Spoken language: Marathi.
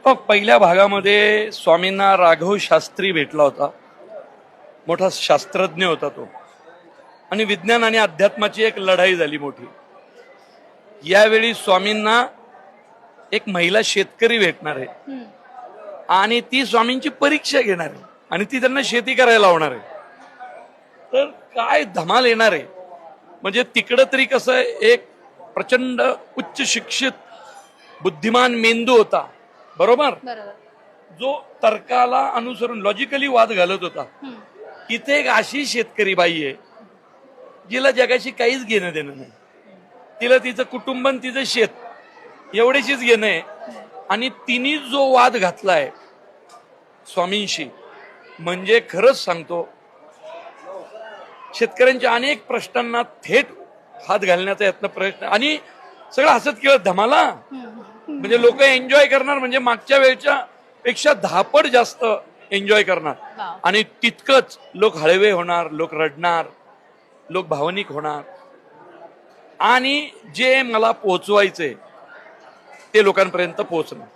पहिल्या भागामध्ये स्वामींना राघव शास्त्री भेटला होता. मोठा शास्त्रज्ञ होता तो, आणि विज्ञान आणि अध्यात्माची एक लढाई झाली मोठी. यावेळी स्वामींना एक महिला शेतकरी भेटणार आहे आणि ती स्वामींची परीक्षा घेणार आहे आणि ती त्यांना शेती करायला लावणार आहे. तर काय धमाल येणार आहे. म्हणजे तिकडं तरी कसं एक प्रचंड उच्च शिक्षित बुद्धिमान मेंदू होता, बरोबर, जो तर्काला अनुसरून लॉजिकली वाद घालत होता. इथे एक अशी शेतकरी बाई आहे जिला जगाशी काहीच घेणं देणं नाही. तिला तिचं कुटुंब आणि तिचं शेत एवढ्याशीच घेणं आहे. आणि तिने जो वाद घातलाय स्वामींशी, म्हणजे खरंच सांगतो, शेतकऱ्यांच्या अनेक प्रश्नांना थेट हात घालण्याचा यत्न प्रयत्न, आणि सगळं हसत खेळत धमाला. म्हणजे लोक एन्जॉय करणार, म्हणजे मागच्या वेळच्या पेक्षा 10 पट जास्त एन्जॉय करणार. आणि तितकंच लोक हळवे होणार, लोक रडणार, लोक भावनिक होणार. आणि जे मला पोहोचवायचंय ते लोकांपर्यंत पोहोचणार.